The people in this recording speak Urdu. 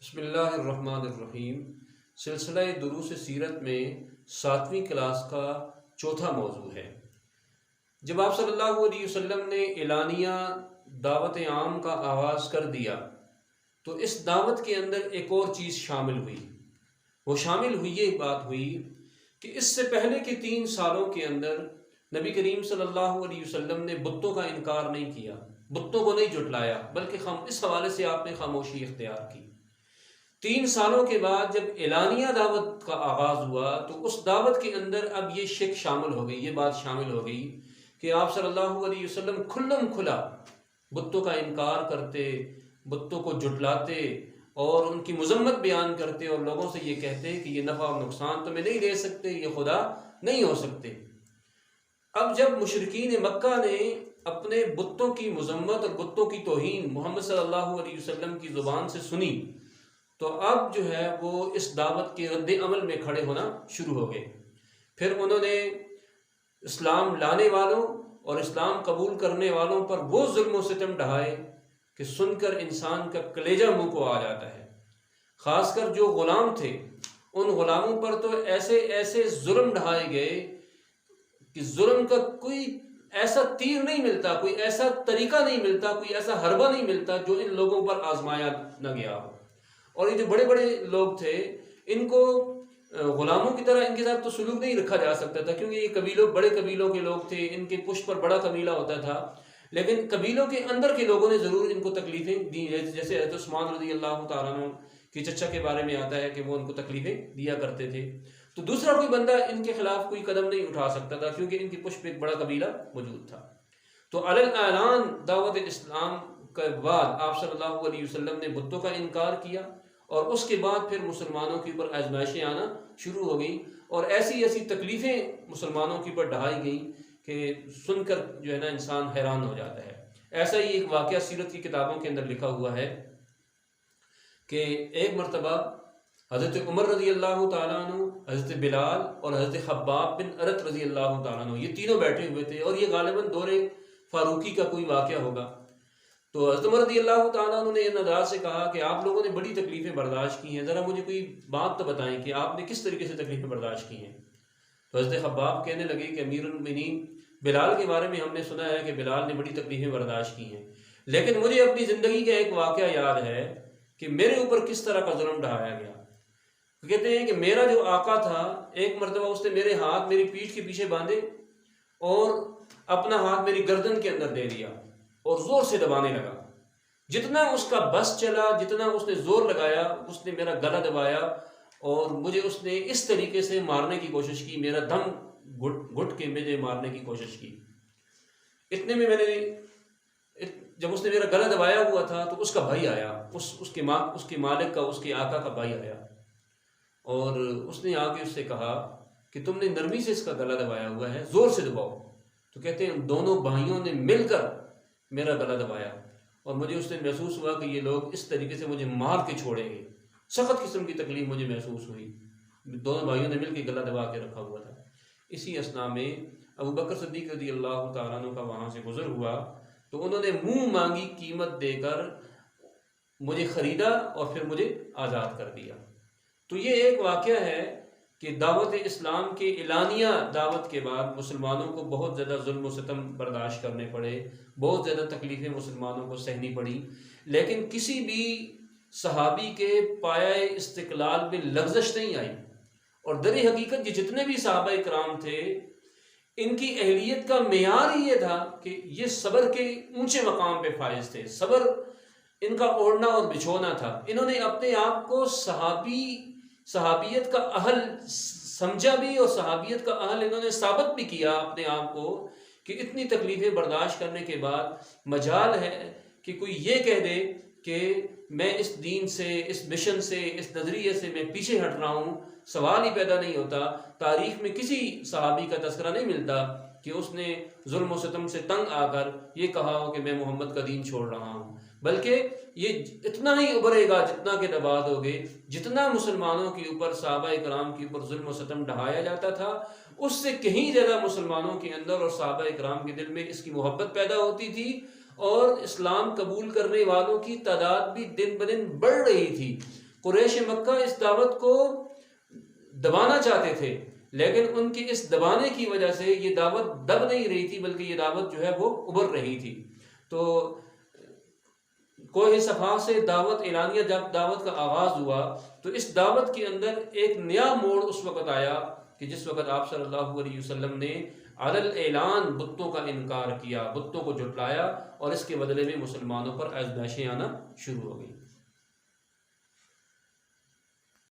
بسم اللہ الرحمن الرحیم۔ سلسلہ دروس سیرت میں 7ویں کلاس کا چوتھا موضوع ہے۔ جب آپ صلی اللہ علیہ وسلم نے اعلانیہ دعوت عام کا آغاز کر دیا تو اس دعوت کے اندر ایک اور چیز شامل ہوئی۔ وہ شامل ہوئی، یہ بات ہوئی کہ اس سے پہلے کے 3 سالوں کے اندر نبی کریم صلی اللہ علیہ وسلم نے بتوں کا انکار نہیں کیا، بتوں کو نہیں جھٹلایا، بلکہ اس حوالے سے آپ نے خاموشی اختیار کی۔ 3 سالوں کے بعد جب اعلانیہ دعوت کا آغاز ہوا تو اس دعوت کے اندر اب یہ شک شامل ہو گئی، یہ بات شامل ہو گئی کہ آپ صلی اللہ علیہ وسلم کھلم کھلا بتوں کا انکار کرتے، بتوں کو جھٹلاتے اور ان کی مذمت بیان کرتے اور لوگوں سے یہ کہتے کہ یہ نفع اور نقصان تمہیں نہیں دے سکتے، یہ خدا نہیں ہو سکتے۔ اب جب مشرکین مکہ نے اپنے بتوں کی مذمت اور بتوں کی توہین محمد صلی اللہ علیہ وسلم کی زبان سے سنی تو اب جو ہے وہ اس دعوت کے رد عمل میں کھڑے ہونا شروع ہو گئے۔ پھر انہوں نے اسلام لانے والوں اور اسلام قبول کرنے والوں پر وہ ظلم و ستم ڈھائے کہ سن کر انسان کا کلیجہ منہ کو آ جاتا ہے۔ خاص کر جو غلام تھے ان غلاموں پر تو ایسے ایسے ظلم ڈھائے گئے کہ ظلم کا کوئی ایسا تیر نہیں ملتا، کوئی ایسا طریقہ نہیں ملتا، کوئی ایسا حربہ نہیں ملتا جو ان لوگوں پر آزمایا نہ گیا ہو۔ اور یہ جو بڑے بڑے لوگ تھے ان کو غلاموں کی طرح ان کے ساتھ تو سلوک نہیں رکھا جا سکتا تھا، کیونکہ یہ بڑے قبیلوں کے لوگ تھے، ان کے پشت پر بڑا قبیلہ ہوتا تھا۔ لیکن قبیلوں کے اندر کے لوگوں نے ضرور ان کو تکلیفیں دی، جیسے حضرت عثمان رضی اللہ تعالیٰ عنہ کی چچا کے بارے میں آتا ہے کہ وہ ان کو تکلیفیں دیا کرتے تھے۔ تو دوسرا کوئی بندہ ان کے خلاف کوئی قدم نہیں اٹھا سکتا تھا، کیونکہ ان کی پشت پہ ایک بڑا قبیلہ موجود تھا۔ تو علی الاعلان دعوت اسلام کے بعد آپ صلی اللہ علیہ وسلم نے بتوں کا انکار کیا، اور اس کے بعد پھر مسلمانوں کے اوپر آزمائشیں آنا شروع ہو گئیں، اور ایسی ایسی تکلیفیں مسلمانوں کے اوپر ڈھائی گئیں کہ سن کر جو ہے نا انسان حیران ہو جاتا ہے۔ ایسا ہی ایک واقعہ سیرت کی کتابوں کے اندر لکھا ہوا ہے کہ ایک مرتبہ حضرت عمر رضی اللہ تعالیٰ عنہ، حضرت بلال اور حضرت خباب بن ارت رضی اللہ تعالیٰ عنہ، یہ تینوں بیٹھے ہوئے تھے، اور یہ غالباً دور فاروقی کا کوئی واقعہ ہوگا۔ تو حضرت عمر رضی اللہ تعالیٰ عنہ نے ان حضرات سے کہا کہ آپ لوگوں نے بڑی تکلیفیں برداشت کی ہیں، ذرا مجھے کوئی بات تو بتائیں کہ آپ نے کس طریقے سے تکلیفیں برداشت کی ہیں۔ تو حضرت خباب کہنے لگے کہ امیر المؤمنین، بلال کے بارے میں ہم نے سنا ہے کہ بلال نے بڑی تکلیفیں برداشت کی ہیں، لیکن مجھے اپنی زندگی کا ایک واقعہ یاد ہے کہ میرے اوپر کس طرح کا ظلم ڈھایا گیا۔ کہتے ہیں کہ میرا جو آقا تھا، ایک مرتبہ اس نے میرے ہاتھ میری پیٹھ کے پیچھے باندھے اور اپنا ہاتھ میری گردن کے اندر دے دیا اور زور سے دبانے لگا۔ جتنا اس کا بس چلا، جتنا اس نے زور لگایا، اس نے میرا گلا دبایا اور مجھے اس نے اس طریقے سے مارنے کی کوشش کی، میرا دم گھٹ کے مجھے مارنے کی کوشش کی۔ اتنے میں جب اس نے میرا گلا دبایا ہوا تھا تو اس کا بھائی آیا، اس کے مالک کا، اس کے آقا کا بھائی آیا، اور اس نے آ کے اس سے کہا کہ تم نے نرمی سے اس کا گلا دبایا ہوا ہے، زور سے دباؤ۔ تو کہتے ہیں دونوں بھائیوں نے مل کر میرا گلا دبایا، اور مجھے اس نے محسوس ہوا کہ یہ لوگ اس طریقے سے مجھے مار کے چھوڑیں گے۔ سخت قسم کی تکلیف مجھے محسوس ہوئی، دونوں بھائیوں نے مل کے گلا دبا کے رکھا ہوا تھا۔ اسی اثناء میں ابو بکر صدیق رضی اللہ تعالیٰ عنہ کا وہاں سے گزر ہوا تو انہوں نے منہ مانگی قیمت دے کر مجھے خریدا اور پھر مجھے آزاد کر دیا۔ تو یہ ایک واقعہ ہے کہ دعوت اسلام کے اعلانیہ دعوت کے بعد مسلمانوں کو بہت زیادہ ظلم و ستم برداشت کرنے پڑے، بہت زیادہ تکلیفیں مسلمانوں کو سہنی پڑی، لیکن کسی بھی صحابی کے پایۂ استقلال میں لغزش نہیں آئی۔ اور در حقیقت یہ جتنے بھی صحابہ کرام تھے ان کی اہلیت کا معیار ہی یہ تھا کہ یہ صبر کے اونچے مقام پہ فائز تھے، صبر ان کا اوڑھنا اور بچھونا تھا۔ انہوں نے اپنے آپ کو صحابیت کا اہل سمجھا بھی، اور صحابیت کا اہل انہوں نے ثابت بھی کیا اپنے آپ کو کہ اتنی تکلیفیں برداشت کرنے کے بعد مجال ہے کہ کوئی یہ کہہ دے کہ میں اس دین سے، اس مشن سے، اس نظریے سے میں پیچھے ہٹ رہا ہوں، سوال ہی پیدا نہیں ہوتا۔ تاریخ میں کسی صحابی کا تذکرہ نہیں ملتا کہ اس نے ظلم و ستم سے تنگ آ کر یہ کہا ہو کہ میں محمد کا دین چھوڑ رہا ہوں، بلکہ یہ اتنا ہی ابھرے گا جتنا کہ نباد ہوگے۔ جتنا مسلمانوں کے اوپر، صحابہ کرام کے اوپر ظلم و ستم ڈھایا جاتا تھا، اس سے کہیں زیادہ مسلمانوں کے اندر اور صحابہ کرام کے دل میں اس کی محبت پیدا ہوتی تھی، اور اسلام قبول کرنے والوں کی تعداد بھی دن بدن بڑھ رہی تھی۔ قریش مکہ اس دعوت کو دبانا چاہتے تھے، لیکن ان کی اس دبانے کی وجہ سے یہ دعوت دب نہیں رہی تھی، بلکہ یہ دعوت جو ہے وہ ابھر رہی تھی۔ تو کوہ صفا سے دعوت اعلانیہ جب دعوت کا آغاز ہوا تو اس دعوت کے اندر ایک نیا موڑ اس وقت آیا کہ جس وقت آپ صلی اللہ علیہ وسلم نے علی الاعلان بتوں کا انکار کیا، بتوں کو جھٹلایا، اور اس کے بدلے میں مسلمانوں پر آزمائشیں آنا شروع ہو گئی۔